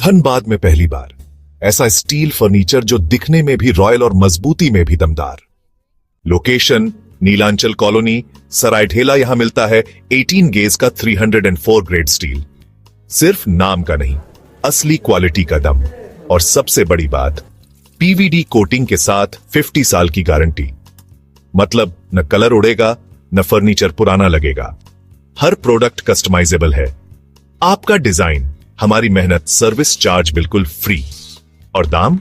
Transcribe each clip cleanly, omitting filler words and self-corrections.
धनबाद में पहली बार ऐसा स्टील फर्नीचर जो दिखने में भी रॉयल और मजबूती में भी दमदार। Location Nilanchal colony, Saraidhela. यहां मिलता है 18 गेज का 304 ग्रेड स्टील। सिर्फ नाम का नहीं, असली क्वालिटी का दम। और सबसे बड़ी बात, पीवीडी कोटिंग के साथ 50 साल की गारंटी। मतलब न कलर उड़ेगा, न फर्नीचर पुराना लगेगा। हर प्रोडक्ट कस्टमाइजेबल है। आपका डिजाइन, हमारी मेहनत, सर्विस चार्ज बिल्कुल फ्री। और दाम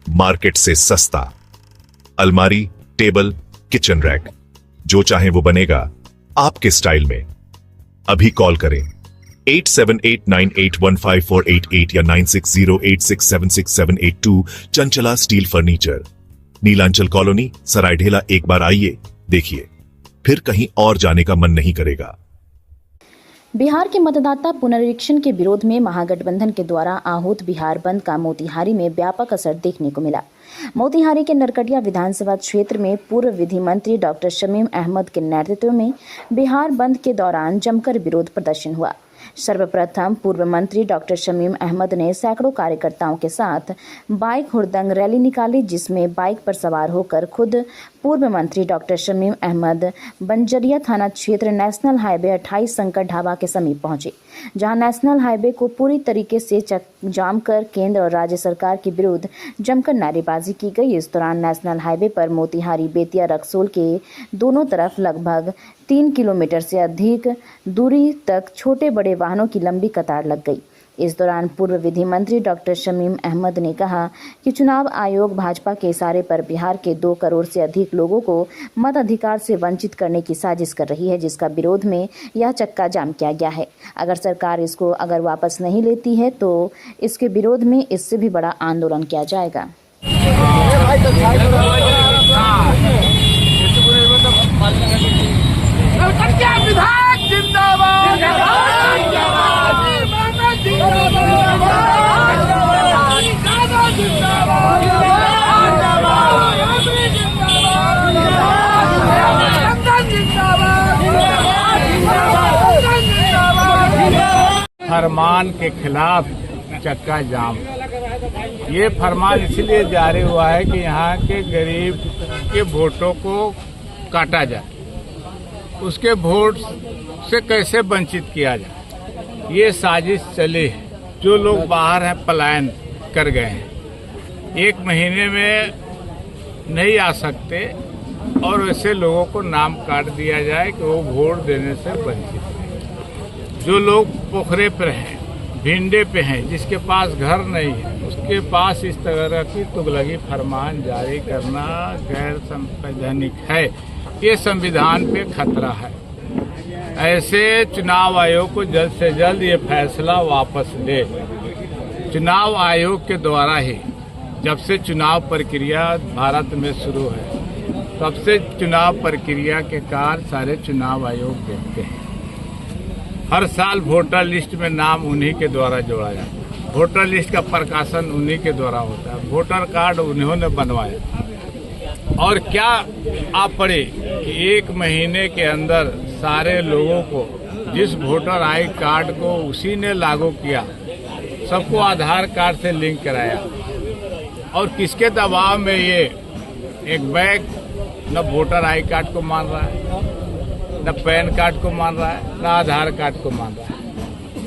मार्केट से सस्ता। अलमारी, टेबल, किचन रैक, जो चाहे वो बनेगा आपके स्टाइल में। अभी कॉल करें 8789815488 या 9608676782। Chanchala steel furniture, Nilanchal colony, Saraidhela. एक बार आइए, देखिए, फिर कहीं और जाने का मन नहीं करेगा। बिहार के मतदाता पुनरीक्षण के विरोध में महागठबंधन के द्वारा आहूत बिहार बंद का मोतिहारी में व्यापक असर देखने को मिला। मोतिहारी के नरकटिया विधानसभा क्षेत्र में पूर्व विधि मंत्री डॉक्टर शमीम अहमद के नेतृत्व में बिहार बंद के दौरान जमकर विरोध प्रदर्शन हुआ। सर्वप्रथम पूर्व मंत्री डॉक्टर शमीम अहमद ने सैकड़ों कार्यकर्ताओं के साथ बाइक हुड़दंग रैली निकाली, जिसमें बाइक पर सवार होकर खुद पूर्व मंत्री डॉक्टर शमीम अहमद बंजरिया थाना क्षेत्र नेशनल हाईवे 28 संकट ढाबा के समीप पहुंचे, जहां नेशनल हाईवे को पूरी तरीके से जाम कर केंद्र और राज्य सरकार के विरुद्ध जमकर नारेबाजी की गई। इस दौरान नेशनल हाईवे पर मोतिहारी बेतिया रक्सौल के दोनों तरफ लगभग 3 किलोमीटर से अधिक दूरी तक छोटे बड़े वाहनों की लंबी कतार लग गई। इस दौरान पूर्व विधि मंत्री डॉक्टर शमीम अहमद ने कहा कि चुनाव आयोग भाजपा के इशारे पर बिहार के 2 करोड़ से अधिक लोगों को मताधिकार से वंचित करने की साजिश कर रही है, जिसका विरोध में यह चक्का जाम किया गया है। अगर सरकार इसको वापस नहीं लेती है तो इसके विरोध में इससे भी बड़ा आंदोलन किया जाएगा। फरमान के खिलाफ चक्का जाम। ये फरमान इसलिए जारी हुआ है कि यहाँ के गरीब के वोटों को काटा जाए, उसके वोट से कैसे वंचित किया जाए, ये साजिश चली है। जो लोग बाहर हैं पलायन कर गए हैं, 1 महीने में नहीं आ सकते और ऐसे लोगों को नाम काट दिया जाए कि वो वोट देने से वंचित हैं। जो लोग पोखरे पर हैं, भिंडे पे हैं, जिसके पास घर नहीं है, उसके पास इस तरह की तुगलकी फरमान जारी करना गैर संवैधानिक है। ये संविधान पे खतरा है। ऐसे चुनाव आयोग को जल्द से जल्द ये फैसला वापस ले। चुनाव आयोग के द्वारा ही जब से चुनाव प्रक्रिया भारत में शुरू है, तब से चुनाव प्रक्रिया के कार्य सारे चुनाव आयोग देखते हैं। हर साल वोटर लिस्ट में नाम उन्हीं के द्वारा जोड़ा जाता है। वोटर लिस्ट का प्रकाशन उन्हीं के द्वारा होता है। वोटर कार्ड उन्होंने बनवाया। और क्या आप पड़े कि 1 महीने के अंदर सारे लोगों को, जिस वोटर आई कार्ड को उसी ने लागू किया, सबको आधार कार्ड से लिंक कराया। और किसके दबाव में ये एक बैग न वोटर आई कार्ड को मान रहा है, न पैन कार्ड को मान रहा है, न आधार कार्ड को मान रहा है।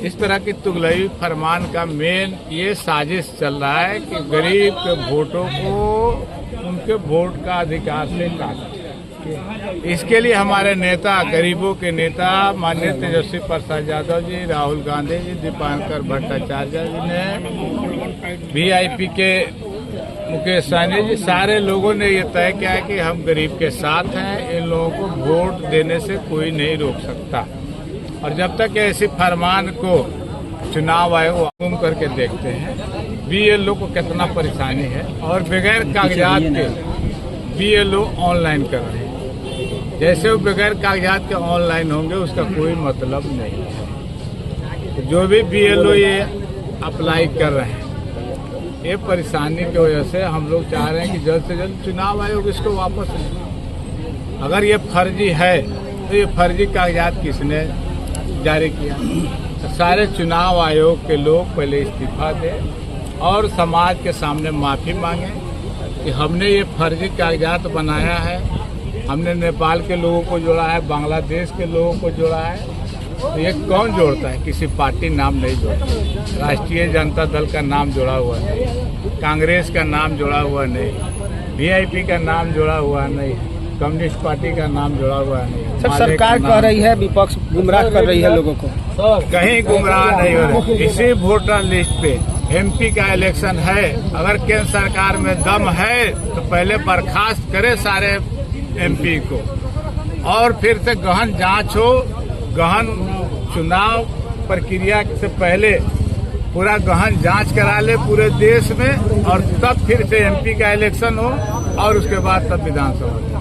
इस तरह की तुगलकी फरमान का मेन ये साजिश चल रहा है कि गरीब के वोटों को उनके वोट का अधिकार से काटा। इसके लिए हमारे नेता, गरीबों के नेता माननीय तेजस्वी प्रसाद यादव जी, राहुल गांधी जी, दीपांकर भट्टाचार्य जी ने, VIP के मुकेश सहनी जी, सारे लोगों ने ये तय किया है कि हम गरीब के साथ हैं। इन लोगों को वोट देने से कोई नहीं रोक सकता। और जब तक ऐसे फरमान को चुनाव आयोग हुकुम करके देखते हैं, BLO को कितना परेशानी है। और बगैर कागजात के BLO ऑनलाइन कर रहे हैं। जैसे वो बगैर कागजात के ऑनलाइन होंगे, उसका कोई मतलब नहीं है। तो जो भी BLO ये अप्लाई कर रहे हैं, ये परेशानी की वजह से हम लोग चाह रहे हैं कि जल्द से जल्द चुनाव आयोग इसको वापस ले। अगर ये फर्जी है तो ये फर्जी कागजात किसने जारी किया? सारे चुनाव आयोग के लोग पहले इस्तीफा दें और समाज के सामने माफी मांगे कि हमने ये फर्जी कागजात बनाया है, हमने नेपाल के लोगों को जोड़ा है, बांग्लादेश के लोगों को जोड़ा है। तो ये कौन जोड़ता है? किसी पार्टी नाम नहीं जोड़ता। राष्ट्रीय जनता दल का नाम जोड़ा हुआ नहीं, कांग्रेस का नाम जोड़ा हुआ नहीं, वीआईपी का नाम जोड़ा हुआ नहीं, कम्युनिस्ट पार्टी का नाम जोड़ा हुआ नहीं। सर, सरकार कह रही है विपक्ष गुमराह कर रही है लोगों को। कहीं गुमराह नहीं हो रही। इसी वोटर लिस्ट पे एमपी का इलेक्शन है। अगर केंद्र सरकार में दम है तो पहले बर्खास्त करे सारे एमपी को और फिर से गहन जांच हो। गहन चुनाव प्रक्रिया से पहले पूरा गहन जांच करा ले पूरे देश में और तब फिर से एमपी का इलेक्शन हो और उसके बाद तब विधानसभा।